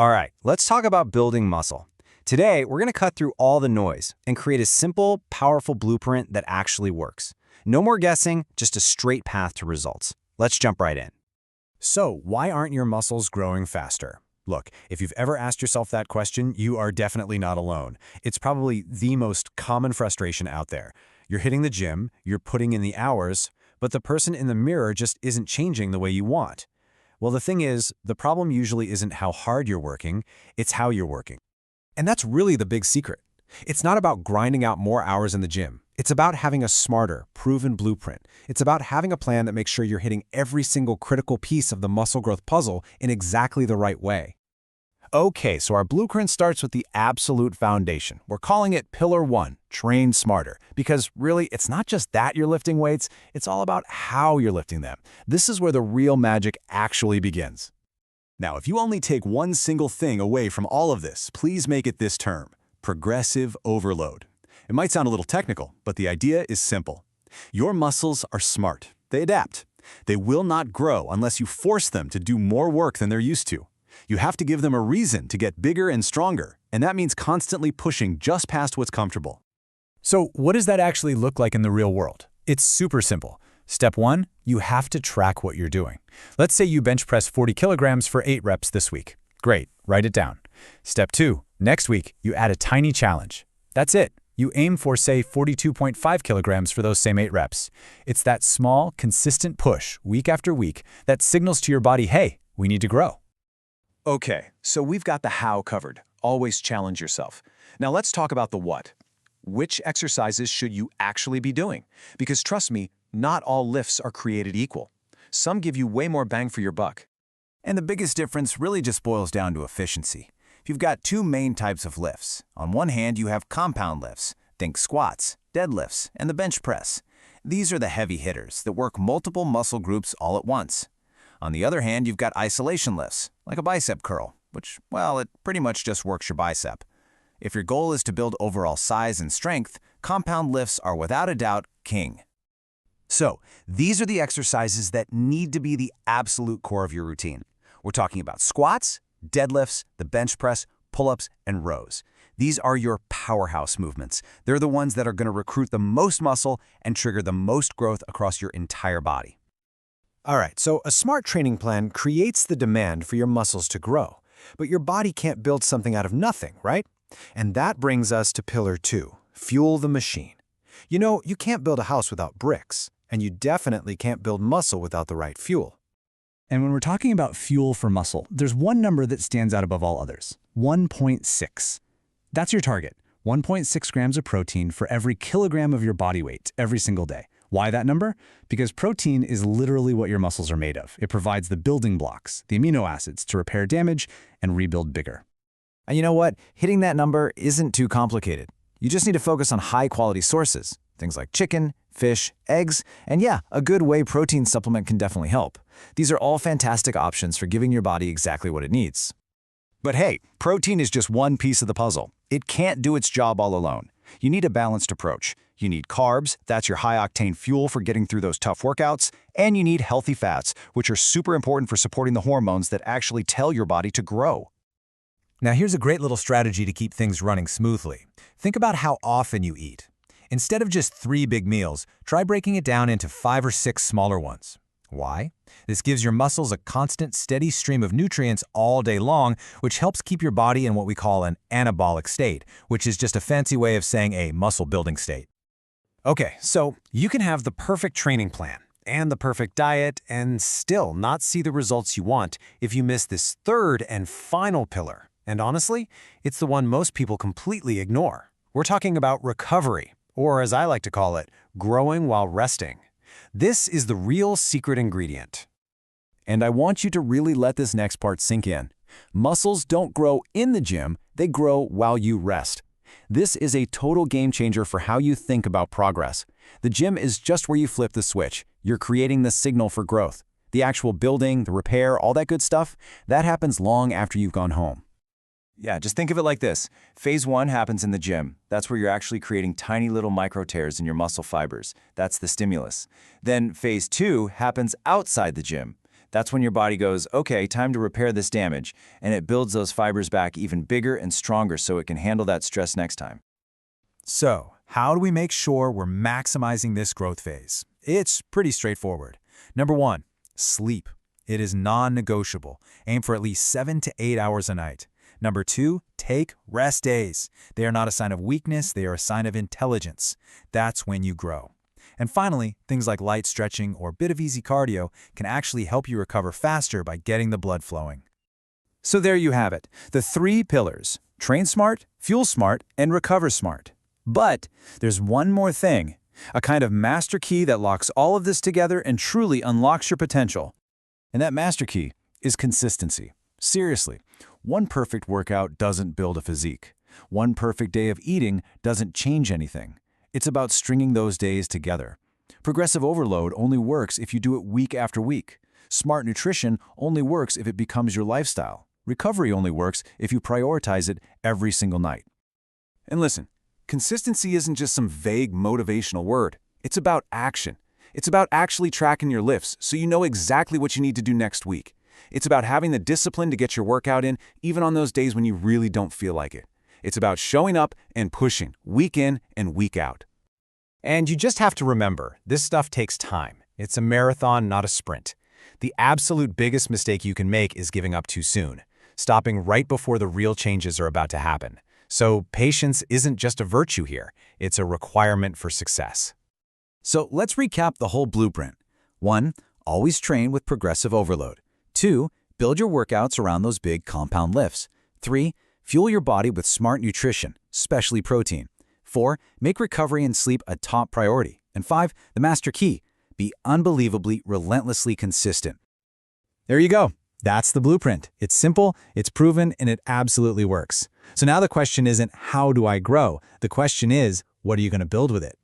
All right, let's talk about building muscle. Today, we're going to cut through all the noise and create a simple, powerful blueprint that actually works. No more guessing, just a straight path to results. Let's jump right in. So, why aren't your muscles growing faster? Look, if you've ever asked yourself that question, you are definitely not alone. It's probably the most common frustration out there. You're hitting the gym, you're putting in the hours, but the person in the mirror just isn't changing the way you want. Well, the thing is, the problem usually isn't how hard you're working, it's how you're working. And that's really the big secret. It's not about grinding out more hours in the gym. It's about having a smarter, proven blueprint. It's about having a plan that makes sure you're hitting every single critical piece of the muscle growth puzzle in exactly the right way. Okay, so our blueprint starts with the absolute foundation. We're calling it Pillar 1, Train Smarter, because really, it's not just that you're lifting weights, it's all about how you're lifting them. This is where the real magic actually begins. Now, if you only take one single thing away from all of this, please make it this term: progressive overload. It might sound a little technical, but the idea is simple. Your muscles are smart. They adapt. They will not grow unless you force them to do more work than they're used to. You have to give them a reason to get bigger and stronger, and that means constantly pushing just past what's comfortable. So, what does that actually look like in the real world? It's super simple. Step 1, you have to track what you're doing. Let's say you bench press 40 kilograms for 8 reps this week. Great, write it down. Step 2, next week, you add a tiny challenge. That's it. You aim for, say, 42.5 kilograms for those same 8 reps. It's that small, consistent push, week after week, that signals to your body, hey, we need to grow. Okay, so we've got the how covered. Always challenge yourself. Now let's talk about the what. Which exercises should you actually be doing? Because trust me, not all lifts are created equal. Some give you way more bang for your buck. And the biggest difference really just boils down to efficiency. You've got two main types of lifts. On one hand, you have compound lifts. Think squats, deadlifts, and the bench press. These are the heavy hitters that work multiple muscle groups all at once. On the other hand, you've got isolation lifts, like a bicep curl, which, well, it pretty much just works your bicep. If your goal is to build overall size and strength, compound lifts are without a doubt king. So, these are the exercises that need to be the absolute core of your routine. We're talking about squats, deadlifts, the bench press, pull-ups, and rows. These are your powerhouse movements. They're the ones that are going to recruit the most muscle and trigger the most growth across your entire body. All right, so a smart training plan creates the demand for your muscles to grow, but your body can't build something out of nothing, right? And that brings us to Pillar 2, fuel the machine. You know, you can't build a house without bricks, and you definitely can't build muscle without the right fuel. And when we're talking about fuel for muscle, there's one number that stands out above all others: 1.6. That's your target, 1.6 grams of protein for every kilogram of your body weight every single day. Why that number? Because protein is literally what your muscles are made of. It provides the building blocks, the amino acids, to repair damage and rebuild bigger. And you know what? Hitting that number isn't too complicated. You just need to focus on high-quality sources, things like chicken, fish, eggs, and yeah, a good whey protein supplement can definitely help. These are all fantastic options for giving your body exactly what it needs. But hey, protein is just one piece of the puzzle. It can't do its job all alone. You need a balanced approach. You need carbs, that's your high-octane fuel for getting through those tough workouts, and you need healthy fats, which are super important for supporting the hormones that actually tell your body to grow. Now here's a great little strategy to keep things running smoothly. Think about how often you eat. Instead of just 3 big meals, try breaking it down into 5 or 6 smaller ones. Why? This gives your muscles a constant, steady stream of nutrients all day long, which helps keep your body in what we call an anabolic state, which is just a fancy way of saying a muscle-building state. Okay, so you can have the perfect training plan and the perfect diet and still not see the results you want if you miss this third and final pillar. And honestly, it's the one most people completely ignore. We're talking about recovery, or as I like to call it, growing while resting. This is the real secret ingredient. And I want you to really let this next part sink in. Muscles don't grow in the gym, they grow while you rest. This is a total game changer for how you think about progress. The gym is just where you flip the switch. You're creating the signal for growth. The actual building, the repair, all that good stuff, that happens long after you've gone home. Yeah, just think of it like this. Phase 1 happens in the gym. That's where you're actually creating tiny little micro tears in your muscle fibers. That's the stimulus. Then phase 2 happens outside the gym. That's when your body goes, okay, time to repair this damage, and it builds those fibers back even bigger and stronger so it can handle that stress next time. So, how do we make sure we're maximizing this growth phase? It's pretty straightforward. Number 1, sleep. It is non-negotiable. Aim for at least 7 to 8 hours a night. Number 2, take rest days. They are not a sign of weakness, they are a sign of intelligence. That's when you grow. And finally, things like light stretching or a bit of easy cardio can actually help you recover faster by getting the blood flowing. So there you have it, the 3 pillars: train smart, fuel smart, and recover smart. But there's one more thing, a kind of master key that locks all of this together and truly unlocks your potential. And that master key is consistency. Seriously, one perfect workout doesn't build a physique. One perfect day of eating doesn't change anything. It's about stringing those days together. Progressive overload only works if you do it week after week. Smart nutrition only works if it becomes your lifestyle. Recovery only works if you prioritize it every single night. And listen, consistency isn't just some vague motivational word. It's about action. It's about actually tracking your lifts so you know exactly what you need to do next week. It's about having the discipline to get your workout in even on those days when you really don't feel like it. It's about showing up and pushing week in and week out. And you just have to remember, this stuff takes time. It's a marathon, not a sprint. The absolute biggest mistake you can make is giving up too soon, stopping right before the real changes are about to happen. So patience isn't just a virtue here, it's a requirement for success. So let's recap the whole blueprint. 1, always train with progressive overload. 2, build your workouts around those big compound lifts. 3, fuel your body with smart nutrition, especially protein. 4, make recovery and sleep a top priority. And 5, the master key, be unbelievably, relentlessly consistent. There you go. That's the blueprint. It's simple, it's proven, and it absolutely works. So now the question isn't, how do I grow? The question is, what are you going to build with it?